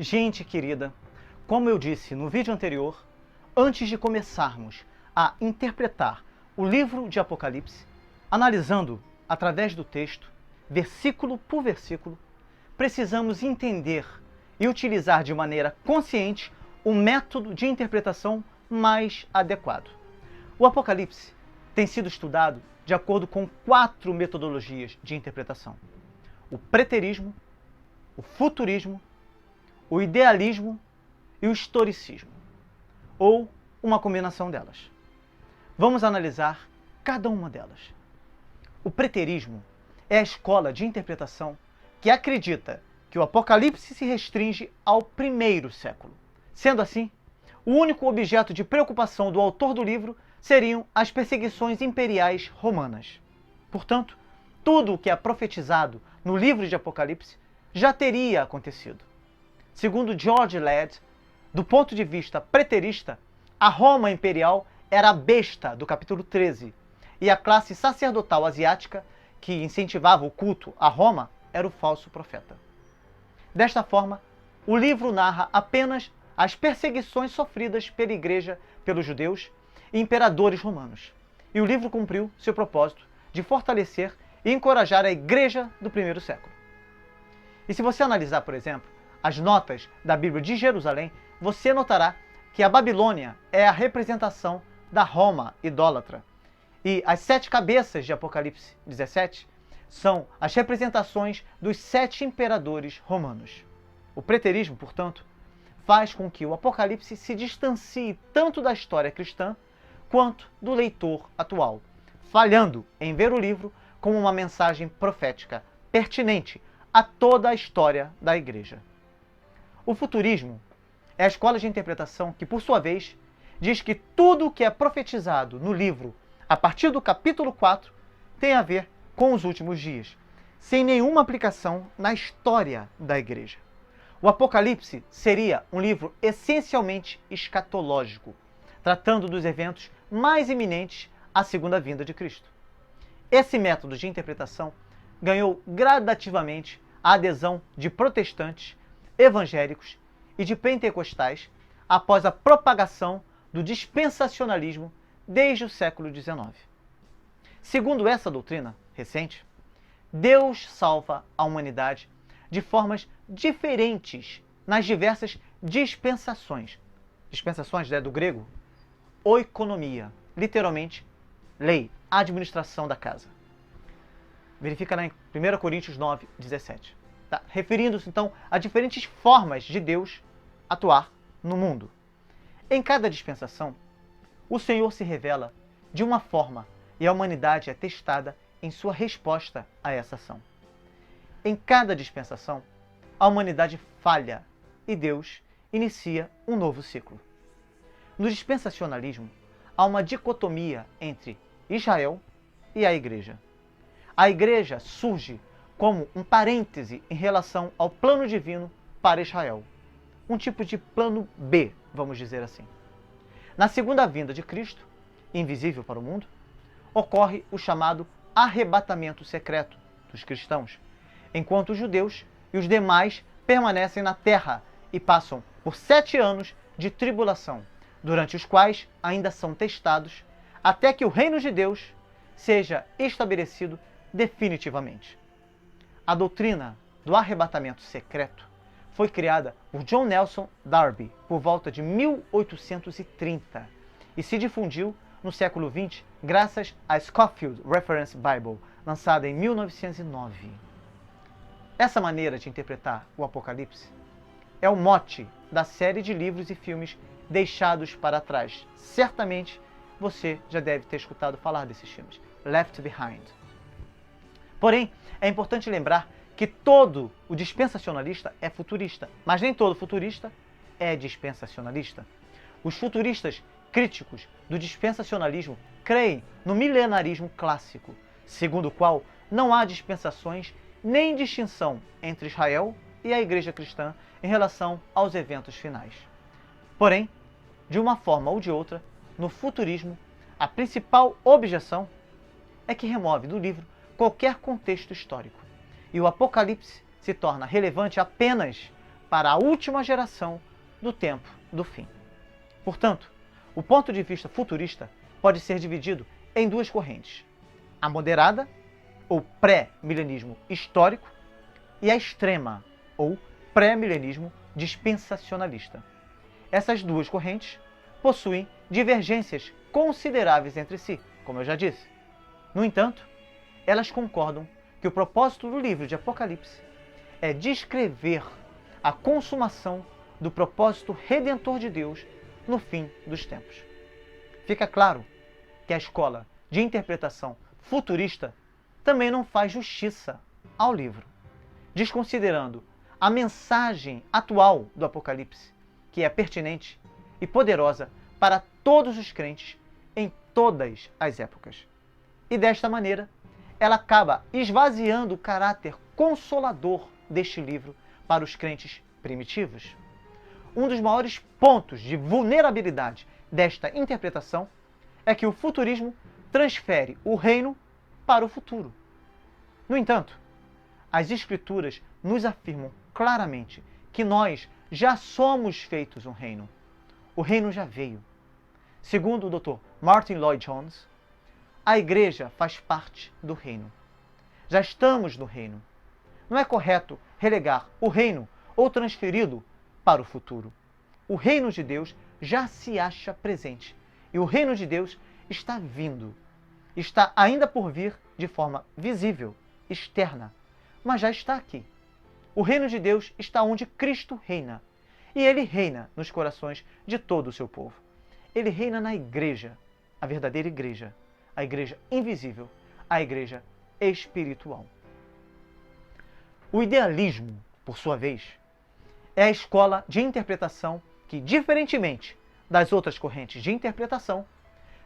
Gente querida, como eu disse no vídeo anterior, antes de começarmos a interpretar o livro de Apocalipse, analisando através do texto, versículo por versículo, precisamos entender e utilizar de maneira consciente o método de interpretação mais adequado. O Apocalipse tem sido estudado de acordo com 4 metodologias de interpretação: o preterismo, o futurismo, o idealismo e o historicismo, ou uma combinação delas. Vamos analisar cada uma delas. O preterismo é a escola de interpretação que acredita que o Apocalipse se restringe ao primeiro século. Sendo assim, o único objeto de preocupação do autor do livro seriam as perseguições imperiais romanas. Portanto, tudo o que é profetizado no livro de Apocalipse já teria acontecido. Segundo George Ladd, do ponto de vista preterista, a Roma imperial era a besta do capítulo 13, e a classe sacerdotal asiática que incentivava o culto a Roma era o falso profeta. Desta forma, o livro narra apenas as perseguições sofridas pela igreja pelos judeus e imperadores romanos. E o livro cumpriu seu propósito de fortalecer e encorajar a igreja do primeiro século. E se você analisar, por exemplo, as notas da Bíblia de Jerusalém, você notará que a Babilônia é a representação da Roma idólatra. E as 7 cabeças de Apocalipse 17 são as representações dos 7 imperadores romanos. O preterismo, portanto, faz com que o Apocalipse se distancie tanto da história cristã quanto do leitor atual, falhando em ver o livro como uma mensagem profética pertinente a toda a história da igreja. O futurismo é a escola de interpretação que, por sua vez, diz que tudo o que é profetizado no livro a partir do capítulo 4 tem a ver com os últimos dias, sem nenhuma aplicação na história da igreja. O Apocalipse seria um livro essencialmente escatológico, tratando dos eventos mais iminentes à segunda vinda de Cristo. Esse método de interpretação ganhou gradativamente a adesão de protestantes, evangélicos e de pentecostais após a propagação do dispensacionalismo desde o século XIX. Segundo essa doutrina recente, Deus salva a humanidade de formas diferentes nas diversas dispensações. Dispensações do grego, oikonomia, literalmente lei, administração da casa. Verifica lá em 1 Coríntios 9, 17. Tá? Referindo-se então a diferentes formas de Deus atuar no mundo. Em cada dispensação, o Senhor se revela de uma forma e a humanidade é testada em sua resposta a essa ação. Em cada dispensação, a humanidade falha e Deus inicia um novo ciclo. No dispensacionalismo, há uma dicotomia entre Israel e a igreja. A igreja surge como um parêntese em relação ao plano divino para Israel. Um tipo de plano B, vamos dizer assim. Na segunda vinda de Cristo, invisível para o mundo, ocorre o chamado arrebatamento secreto dos cristãos, enquanto os judeus e os demais permanecem na terra e passam por 7 anos de tribulação, durante os quais ainda são testados, até que o reino de Deus seja estabelecido definitivamente. A doutrina do arrebatamento secreto foi criada por John Nelson Darby por volta de 1830 e se difundiu no século XX graças à Scofield Reference Bible, lançada em 1909. Essa maneira de interpretar o Apocalipse é o mote da série de livros e filmes deixados para trás. Certamente você já deve ter escutado falar desses filmes. Left Behind. Porém, é importante lembrar que todo o dispensacionalista é futurista, mas nem todo futurista é dispensacionalista. Os futuristas críticos do dispensacionalismo creem no milenarismo clássico, segundo o qual não há dispensações nem distinção entre Israel e a igreja cristã em relação aos eventos finais. Porém, de uma forma ou de outra, no futurismo, a principal objeção é que remove do livro qualquer contexto histórico, e o Apocalipse se torna relevante apenas para a última geração do tempo do fim. Portanto, o ponto de vista futurista pode ser dividido em duas correntes: a moderada, ou pré-milenismo histórico, e a extrema, ou pré-milenismo dispensacionalista. Essas duas correntes possuem divergências consideráveis entre si, como eu já disse. No entanto, elas concordam que o propósito do livro de Apocalipse é descrever a consumação do propósito redentor de Deus no fim dos tempos. Fica claro que a escola de interpretação futurista também não faz justiça ao livro, desconsiderando a mensagem atual do Apocalipse, que é pertinente e poderosa para todos os crentes em todas as épocas. E desta maneira, ela acaba esvaziando o caráter consolador deste livro para os crentes primitivos. Um dos maiores pontos de vulnerabilidade desta interpretação é que o futurismo transfere o reino para o futuro. No entanto, as Escrituras nos afirmam claramente que nós já somos feitos um reino. O reino já veio. Segundo o Dr. Martin Lloyd-Jones, a igreja faz parte do reino. Já estamos no reino. Não é correto relegar o reino ou transferi-lo para o futuro. O reino de Deus já se acha presente e o reino de Deus está vindo. Está ainda por vir de forma visível, externa, mas já está aqui. O reino de Deus está onde Cristo reina, e ele reina nos corações de todo o seu povo. Ele reina na igreja, a verdadeira igreja, a igreja invisível, a igreja espiritual. O idealismo, por sua vez, é a escola de interpretação que, diferentemente das outras correntes de interpretação,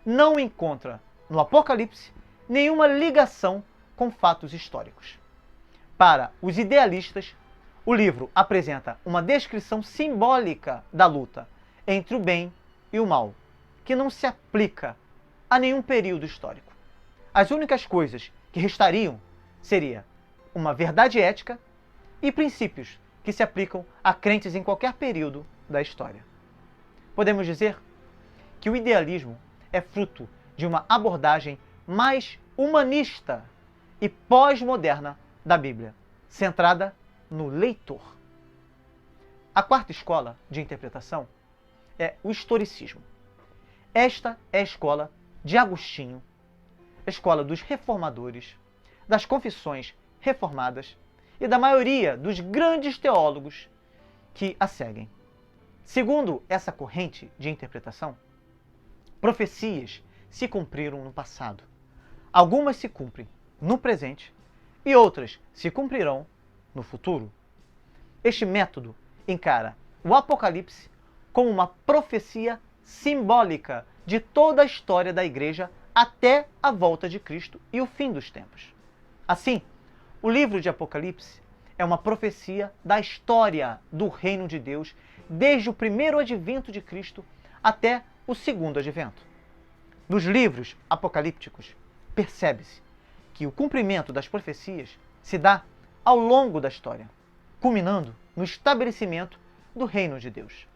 não encontra no Apocalipse nenhuma ligação com fatos históricos. Para os idealistas, o livro apresenta uma descrição simbólica da luta entre o bem e o mal, que não se aplica a nenhum período histórico. As únicas coisas que restariam seria uma verdade ética e princípios que se aplicam a crentes em qualquer período da história. Podemos dizer que o idealismo é fruto de uma abordagem mais humanista e pós-moderna da Bíblia, centrada no leitor. A quarta escola de interpretação é o historicismo. Esta é a escola de Agostinho, a escola dos reformadores, das confissões reformadas e da maioria dos grandes teólogos que a seguem. Segundo essa corrente de interpretação, profecias se cumpriram no passado. Algumas se cumprem no presente e outras se cumprirão no futuro. Este método encara o Apocalipse como uma profecia simbólica de toda a história da Igreja até a volta de Cristo e o fim dos tempos. Assim, o livro de Apocalipse é uma profecia da história do reino de Deus desde o primeiro advento de Cristo até o segundo advento. Nos livros apocalípticos, percebe-se que o cumprimento das profecias se dá ao longo da história, culminando no estabelecimento do reino de Deus.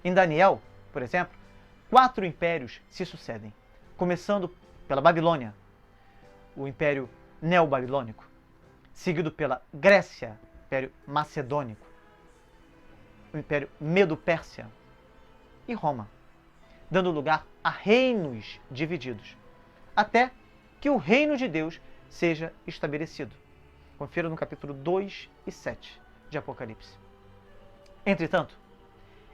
Em Daniel, por exemplo, 4 impérios se sucedem, começando pela Babilônia, o Império Neobabilônico, seguido pela Grécia, Império Macedônico, o Império Medo-Pérsia e Roma, dando lugar a reinos divididos, até que o reino de Deus seja estabelecido. Confira no capítulo 2 e 7 de Apocalipse. Entretanto,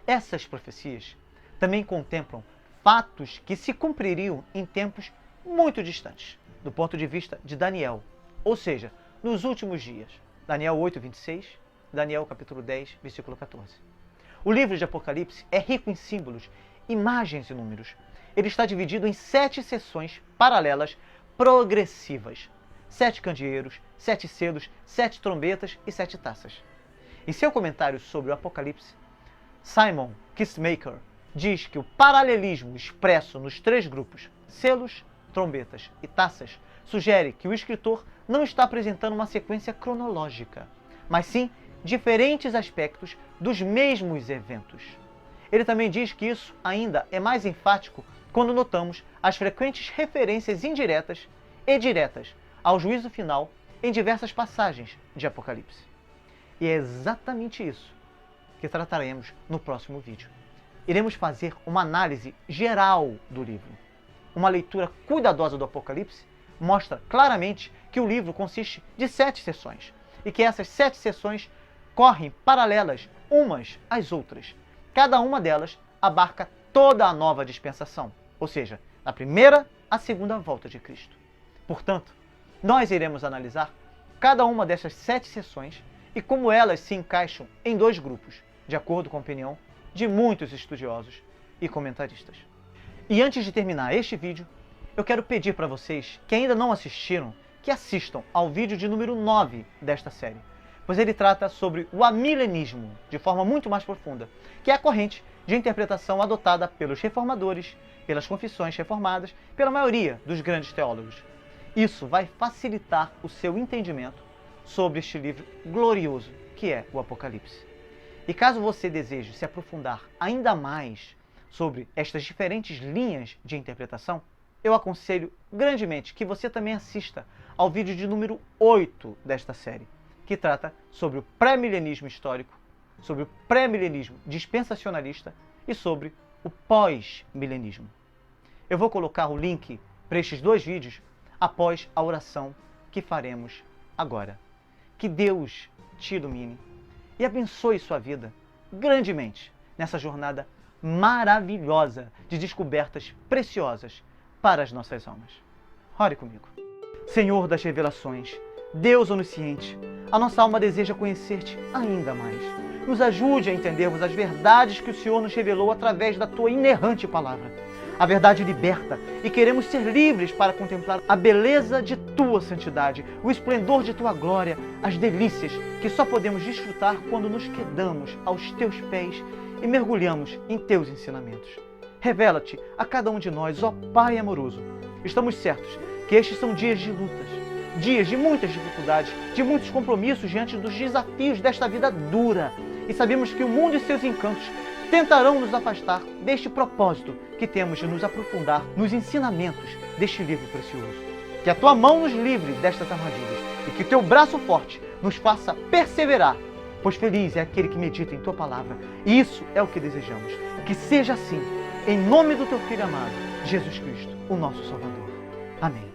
essas profecias também contemplam fatos que se cumpririam em tempos muito distantes, do ponto de vista de Daniel, ou seja, nos últimos dias. Daniel 8, 26, Daniel capítulo 10, versículo 14. O livro de Apocalipse é rico em símbolos, imagens e números. Ele está dividido em 7 seções paralelas progressivas. 7 candeeiros, 7 selos, 7 trombetas e 7 taças. Em seu comentário sobre o Apocalipse, Simon Kistemaker diz que o paralelismo expresso nos 3 grupos, selos, trombetas e taças, sugere que o escritor não está apresentando uma sequência cronológica, mas sim diferentes aspectos dos mesmos eventos. Ele também diz que isso ainda é mais enfático quando notamos as frequentes referências indiretas e diretas ao juízo final em diversas passagens de Apocalipse. E é exatamente isso que trataremos no próximo vídeo. Iremos fazer uma análise geral do livro. Uma leitura cuidadosa do Apocalipse mostra claramente que o livro consiste de 7 sessões e que essas 7 sessões correm paralelas umas às outras. Cada uma delas abarca toda a nova dispensação, ou seja, da primeira à segunda volta de Cristo. Portanto, nós iremos analisar cada uma dessas 7 sessões e como elas se encaixam em 2 grupos, de acordo com a opinião de muitos estudiosos e comentaristas. E antes de terminar este vídeo, eu quero pedir para vocês que ainda não assistiram, que assistam ao vídeo de número 9 desta série, pois ele trata sobre o amilenismo de forma muito mais profunda, que é a corrente de interpretação adotada pelos reformadores, pelas confissões reformadas, pela maioria dos grandes teólogos. Isso vai facilitar o seu entendimento sobre este livro glorioso que é o Apocalipse. E caso você deseje se aprofundar ainda mais sobre estas diferentes linhas de interpretação, eu aconselho grandemente que você também assista ao vídeo de número 8 desta série, que trata sobre o pré-milenismo histórico, sobre o pré-milenismo dispensacionalista e sobre o pós-milenismo. Eu vou colocar o link para estes 2 vídeos após a oração que faremos agora. Que Deus te ilumine e abençoe sua vida grandemente nessa jornada maravilhosa de descobertas preciosas para as nossas almas. Ore comigo. Senhor das revelações, Deus onisciente, a nossa alma deseja conhecer-te ainda mais. Nos ajude a entendermos as verdades que o Senhor nos revelou através da tua inerrante palavra. A verdade liberta e queremos ser livres para contemplar a beleza de tua santidade, o esplendor de tua glória, as delícias que só podemos desfrutar quando nos quedamos aos teus pés e mergulhamos em teus ensinamentos. Revela-te a cada um de nós, ó Pai amoroso. Estamos certos que estes são dias de lutas, dias de muitas dificuldades, de muitos compromissos diante dos desafios desta vida dura. E sabemos que o mundo e seus encantos tentarão nos afastar deste propósito que temos de nos aprofundar nos ensinamentos deste livro precioso. Que a tua mão nos livre destas armadilhas e que o teu braço forte nos faça perseverar, pois feliz é aquele que medita em tua palavra. E isso é o que desejamos. Que seja assim, em nome do teu Filho amado, Jesus Cristo, o nosso Salvador. Amém.